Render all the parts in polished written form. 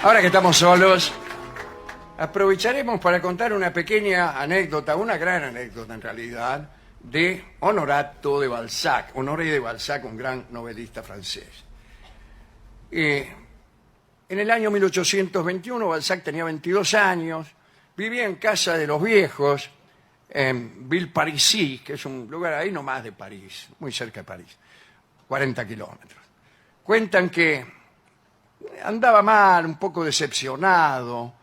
Ahora que estamos solos, aprovecharemos para contar una pequeña anécdota, una gran anécdota en realidad, de Honorato de Balzac. Honoré de Balzac, un gran novelista francés. En el año 1821, Balzac tenía 22 años, vivía en casa de los viejos, en Villeparisis, que es un lugar ahí nomás de París, muy cerca de París, 40 kilómetros. Cuentan que andaba mal, un poco decepcionado,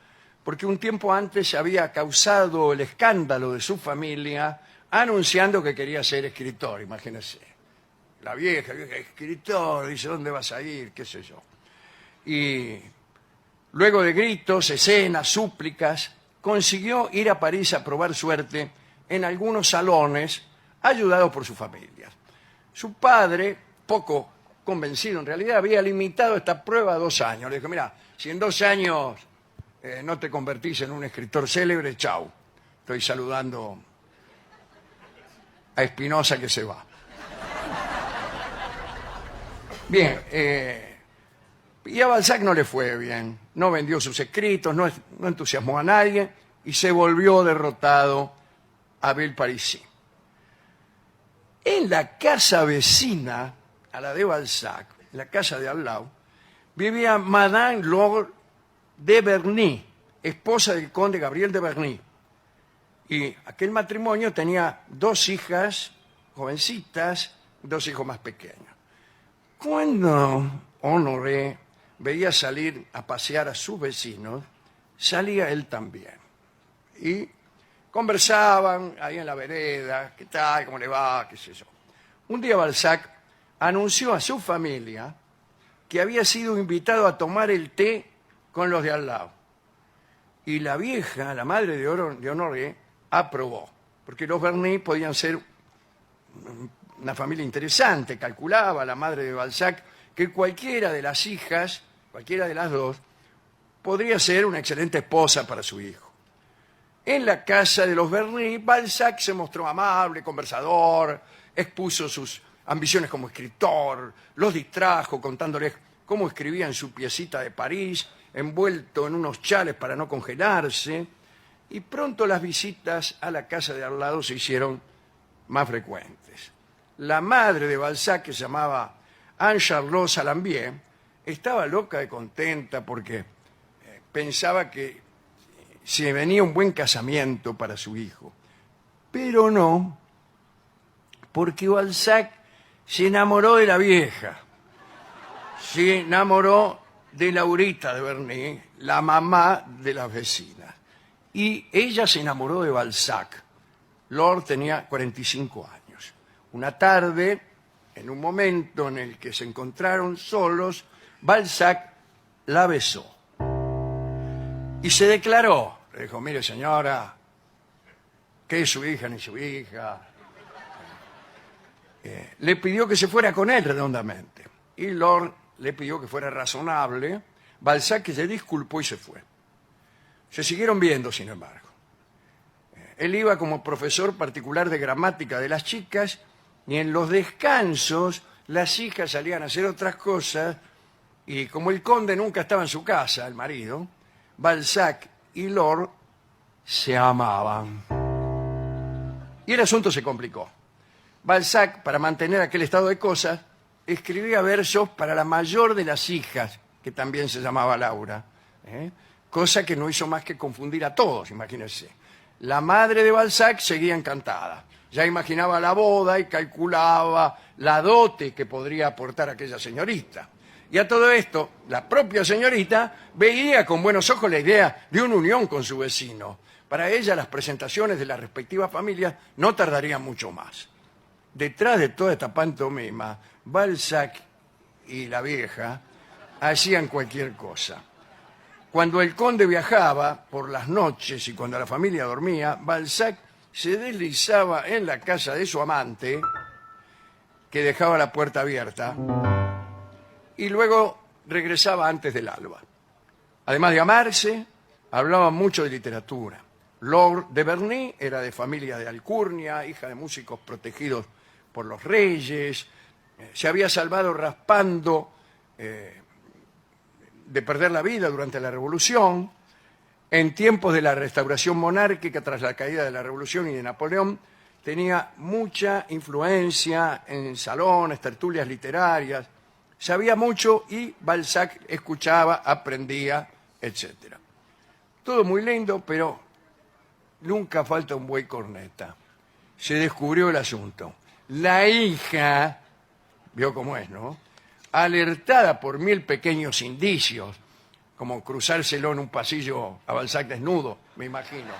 porque un tiempo antes había causado el escándalo de su familia anunciando que quería ser escritor, imagínense. La vieja, escritor, dice, ¿dónde vas a ir? ¿Qué sé yo? Y luego de gritos, escenas, súplicas, consiguió ir a París a probar suerte en algunos salones, ayudado por su familia. Su padre, poco convencido en realidad, había limitado esta prueba a 2 años. Le dijo, mira, si en 2 años no te convertís en un escritor célebre, chau. Estoy saludando a Espinosa que se va. Bien, y a Balzac no le fue bien. No vendió sus escritos, no entusiasmó a nadie y se volvió derrotado a Villeparisis. En la casa vecina a la de Balzac, en la casa de al lado, vivía Madame Laure de Berny, esposa del conde Gabriel de Berny. Y aquel matrimonio tenía 2 hijas jovencitas, 2 hijos más pequeños. Cuando Honoré veía salir a pasear a sus vecinos, salía él también. Y conversaban ahí en la vereda, ¿qué tal? ¿Cómo le va? ¿Qué sé yo? Un día Balzac anunció a su familia que había sido invitado a tomar el té con los de al lado. Y la vieja, la madre de Honoré, aprobó, porque los Berny podían ser una familia interesante. Calculaba la madre de Balzac que cualquiera de las hijas, cualquiera de las 2, podría ser una excelente esposa para su hijo. En la casa de los Berny, Balzac se mostró amable, conversador, expuso sus ambiciones como escritor, los distrajo contándoles cómo escribía en su piecita de París, envuelto en unos chales para no congelarse, y pronto las visitas a la casa de al lado se hicieron más frecuentes. La madre de Balzac, que se llamaba Anne-Charlotte Salambier, estaba loca de contenta porque pensaba que se venía un buen casamiento para su hijo. Pero no, porque Balzac se enamoró de la vieja, se enamoró de Laurita de Berny, la mamá de las vecinas. Y ella se enamoró de Balzac. Laure tenía 45 años. Una tarde, en un momento en el que se encontraron solos, Balzac la besó. Y se declaró. Le dijo, mire señora, ¿qué es su hija ni su hija? Le pidió que se fuera con él redondamente. Y Laure le pidió que fuera razonable. Balzac se disculpó y se fue. Se siguieron viendo, sin embargo. Él iba como profesor particular de gramática de las chicas y en los descansos las hijas salían a hacer otras cosas y como el conde nunca estaba en su casa, el marido, Balzac y Laure se amaban. Y el asunto se complicó. Balzac, para mantener aquel estado de cosas, escribía versos para la mayor de las hijas, que también se llamaba Laura, cosa que no hizo más que confundir a todos, imagínense. La madre de Balzac seguía encantada. Ya imaginaba la boda y calculaba la dote que podría aportar aquella señorita. Y a todo esto, la propia señorita veía con buenos ojos la idea de una unión con su vecino. Para ella, las presentaciones de las respectivas familias no tardarían mucho más. Detrás de toda esta pantomima, Balzac y la vieja hacían cualquier cosa. Cuando el conde viajaba por las noches y cuando la familia dormía, Balzac se deslizaba en la casa de su amante, que dejaba la puerta abierta, y luego regresaba antes del alba. Además de amarse, hablaban mucho de literatura. Laure de Berny era de familia de alcurnia, hija de músicos protegidos por los reyes, se había salvado raspando de perder la vida durante la Revolución. En tiempos de la restauración monárquica, tras la caída de la Revolución y de Napoleón, tenía mucha influencia en salones, tertulias literarias, sabía mucho y Balzac escuchaba, aprendía, etc. Todo muy lindo, pero nunca falta un buey corneta. Se descubrió el asunto. La hija, vio cómo es, ¿no?, alertada por 1000 pequeños indicios, como cruzárselo en un pasillo a Balzac desnudo, me imagino.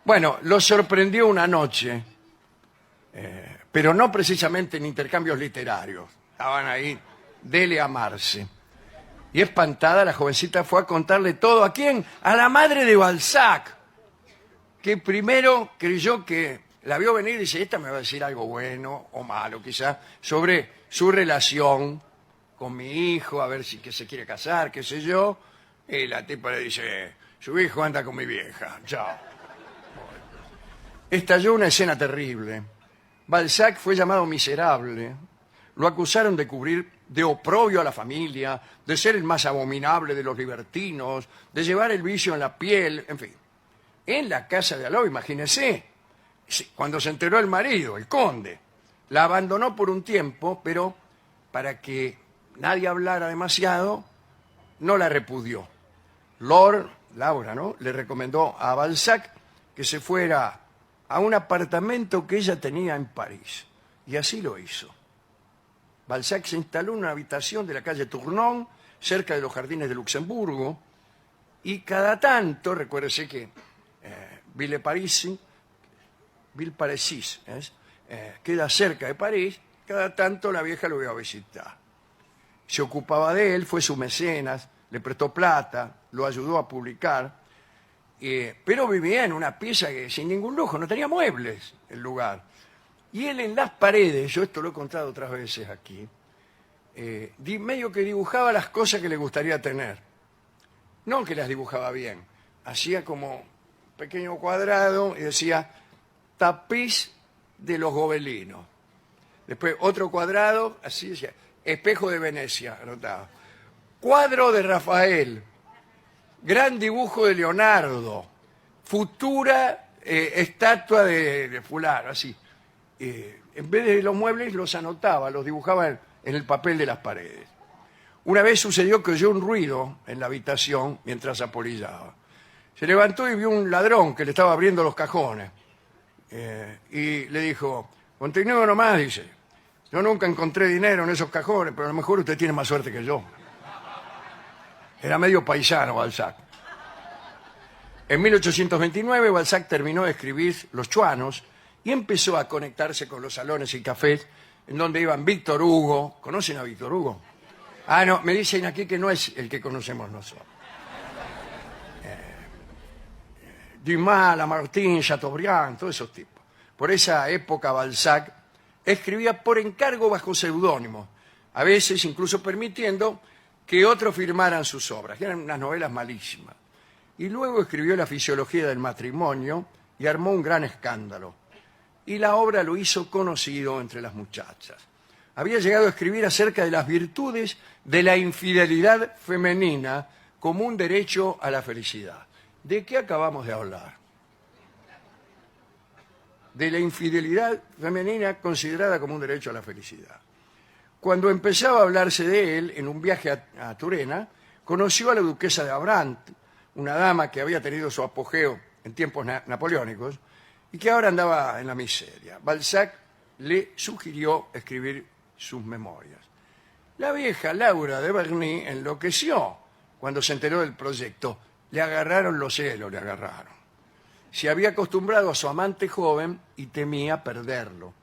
Bueno, lo sorprendió una noche, pero no precisamente en intercambios literarios. Estaban ahí, dele a amarse. Y espantada, la jovencita fue a contarle todo. ¿A quién? A la madre de Balzac, que primero creyó que la vio venir y dice, esta me va a decir algo bueno o malo, quizás, sobre su relación con mi hijo, a ver si que se quiere casar, qué sé yo. Y la tipa le dice, su hijo anda con mi vieja, chao. Estalló una escena terrible. Balzac fue llamado miserable. Lo acusaron de cubrir de oprobio a la familia, de ser el más abominable de los libertinos, de llevar el vicio en la piel, en fin. En la casa de Aló, imagínese, cuando se enteró el marido, el conde, la abandonó por un tiempo, pero para que nadie hablara demasiado, no la repudió. Lord, Laura, ¿no?, le recomendó a Balzac que se fuera a un apartamento que ella tenía en París. Y así lo hizo. Balzac se instaló en una habitación de la calle Tournon, cerca de los jardines de Luxemburgo, y cada tanto, recuérdese que Villeparisis queda cerca de París, cada tanto la vieja lo iba a visitar. Se ocupaba de él, fue su mecenas, le prestó plata, lo ayudó a publicar, pero vivía en una pieza que sin ningún lujo, no tenía muebles el lugar. Y él en las paredes, yo esto lo he contado otras veces aquí, medio que dibujaba las cosas que le gustaría tener. No que las dibujaba bien, hacía como un pequeño cuadrado y decía tapiz de los gobelinos. Después otro cuadrado, así decía, espejo de Venecia, anotaba. Cuadro de Rafael, gran dibujo de Leonardo, futura estatua de fulano, así. En vez de los muebles los anotaba, los dibujaba en el papel de las paredes. Una vez sucedió que oyó un ruido en la habitación mientras apolillaba. Se levantó y vio un ladrón que le estaba abriendo los cajones. Y le dijo, continúe nomás, dice. Yo nunca encontré dinero en esos cajones, pero a lo mejor usted tiene más suerte que yo. Era medio paisano Balzac. En 1829 Balzac terminó de escribir Los Chuanos y empezó a conectarse con los salones y cafés en donde iban Víctor Hugo. ¿Conocen a Víctor Hugo? Ah, no, me dicen aquí que no es el que conocemos nosotros. Dumas, Lamartine, Chateaubriand, todos esos tipos. Por esa época Balzac escribía por encargo bajo seudónimo, a veces incluso permitiendo que otros firmaran sus obras, que eran unas novelas malísimas. Y luego escribió La fisiología del matrimonio y armó un gran escándalo. Y la obra lo hizo conocido entre las muchachas. Había llegado a escribir acerca de las virtudes de la infidelidad femenina como un derecho a la felicidad. ¿De qué acabamos de hablar? De la infidelidad femenina considerada como un derecho a la felicidad. Cuando empezaba a hablarse de él en un viaje a Turena, conoció a la duquesa de Abrantes, una dama que había tenido su apogeo en tiempos napoleónicos y que ahora andaba en la miseria. Balzac le sugirió escribir sus memorias. La vieja Laura de Berny enloqueció cuando se enteró del proyecto. Le agarraron los celos, le agarraron. Se había acostumbrado a su amante joven y temía perderlo.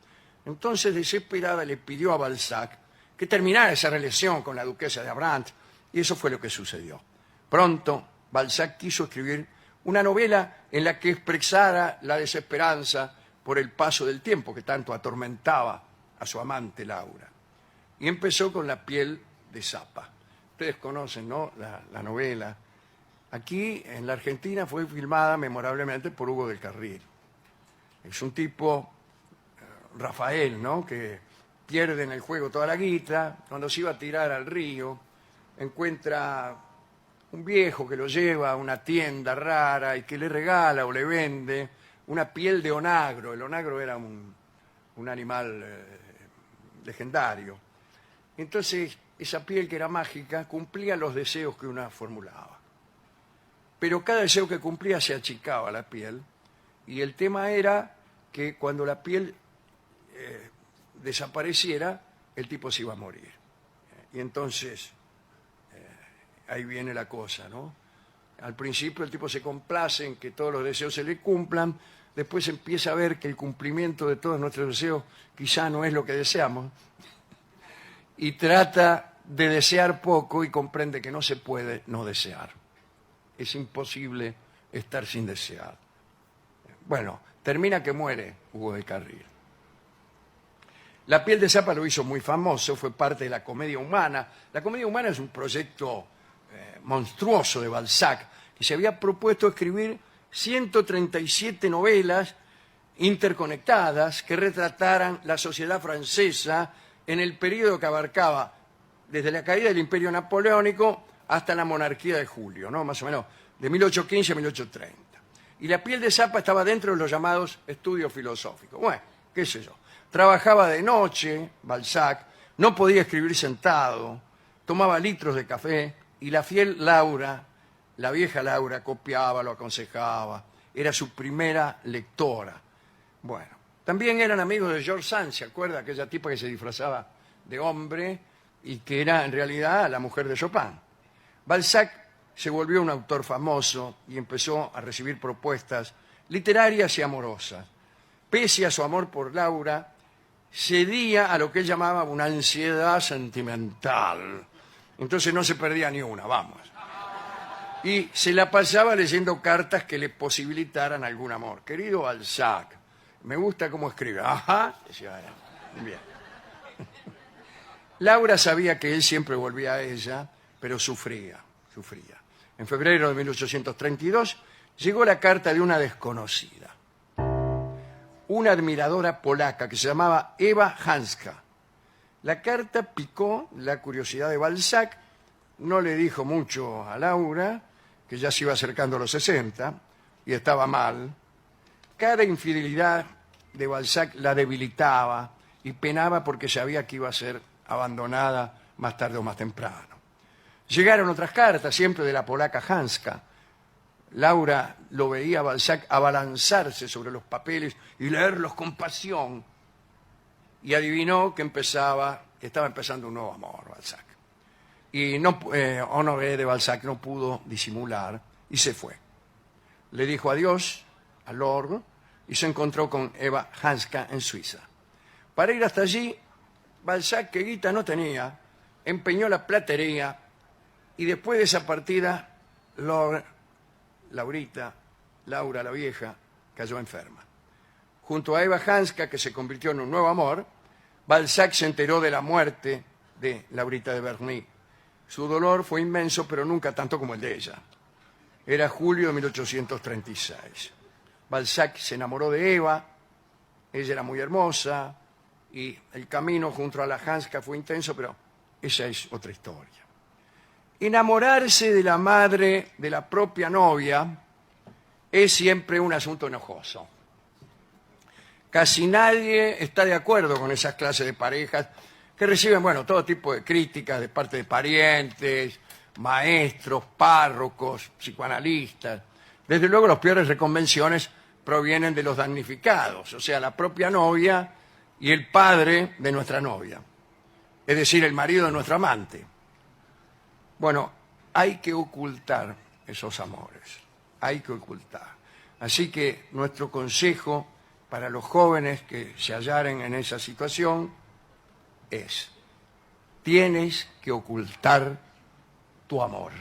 Entonces, desesperada, le pidió a Balzac que terminara esa relación con la duquesa de Abrantes, y eso fue lo que sucedió. Pronto, Balzac quiso escribir una novela en la que expresara la desesperanza por el paso del tiempo que tanto atormentaba a su amante Laura. Y empezó con La piel de Zapa. Ustedes conocen, ¿no?, la novela. Aquí, en la Argentina, fue filmada memorablemente por Hugo del Carril. Es un tipo, Rafael, ¿no?, que pierde en el juego toda la guita. Cuando se iba a tirar al río, encuentra un viejo que lo lleva a una tienda rara y que le regala o le vende una piel de onagro. El onagro era un animal legendario. Entonces, esa piel que era mágica cumplía los deseos que una formulaba. Pero cada deseo que cumplía se achicaba la piel, y el tema era que cuando la piel desapareciera, el tipo se iba a morir. Y entonces, ahí viene la cosa, ¿no? Al principio el tipo se complace en que todos los deseos se le cumplan, después empieza a ver que el cumplimiento de todos nuestros deseos quizá no es lo que deseamos, y trata de desear poco y comprende que no se puede no desear. Es imposible estar sin desear. Bueno, termina que muere Hugo del Carril. La piel de Zapa lo hizo muy famoso, fue parte de la Comedia Humana. La Comedia Humana es un proyecto monstruoso de Balzac, que se había propuesto escribir 137 novelas interconectadas que retrataran la sociedad francesa en el periodo que abarcaba desde la caída del Imperio Napoleónico hasta la monarquía de Julio, ¿no? Más o menos de 1815 a 1830. Y la piel de Zapa estaba dentro de los llamados estudios filosóficos. Bueno, qué sé yo. Trabajaba de noche, Balzac, no podía escribir sentado, tomaba litros de café, y la fiel Laura, la vieja Laura, copiaba, lo aconsejaba, era su primera lectora. Bueno, también eran amigos de George Sand, ¿se acuerda? Aquella tipa que se disfrazaba de hombre y que era en realidad la mujer de Chopin. Balzac se volvió un autor famoso y empezó a recibir propuestas literarias y amorosas. Pese a su amor por Laura, cedía a lo que él llamaba una ansiedad sentimental. Entonces no se perdía ni una, vamos. Y se la pasaba leyendo cartas que le posibilitaran algún amor. Querido Balzac, me gusta cómo escribe. Ajá, decía, bien. Laura sabía que él siempre volvía a ella, pero sufría. En febrero de 1832 llegó la carta de una desconocida, una admiradora polaca que se llamaba Ewa Hanska. La carta picó la curiosidad de Balzac, no le dijo mucho a Laura, que ya se iba acercando a los 60 y estaba mal. Cada infidelidad de Balzac la debilitaba y penaba porque sabía que iba a ser abandonada más tarde o más temprano. Llegaron otras cartas, siempre de la polaca Hanska. Laura lo veía a Balzac abalanzarse sobre los papeles y leerlos con pasión, y adivinó que estaba empezando un nuevo amor, Balzac. Y Honoré de Balzac no pudo disimular y se fue. Le dijo adiós a Lord y se encontró con Ewa Hanska en Suiza. Para ir hasta allí, Balzac, que guita no tenía, empeñó la platería, y después de esa partida, Laura la vieja, cayó enferma. Junto a Ewa Hanska, que se convirtió en un nuevo amor, Balzac se enteró de la muerte de Laurita de Berny. Su dolor fue inmenso, pero nunca tanto como el de ella. Era julio de 1836. Balzac se enamoró de Ewa, ella era muy hermosa, y el camino junto a la Hanska fue intenso, pero esa es otra historia. Enamorarse de la madre de la propia novia es siempre un asunto enojoso. Casi nadie está de acuerdo con esas clases de parejas que reciben, todo tipo de críticas de parte de parientes, maestros, párrocos, psicoanalistas. Desde luego, las peores reconvenciones provienen de los damnificados, o sea, la propia novia y el padre de nuestra novia, es decir, el marido de nuestro amante. Bueno, hay que ocultar esos amores, hay que ocultar. Así que nuestro consejo para los jóvenes que se hallaren en esa situación es: tienes que ocultar tu amor.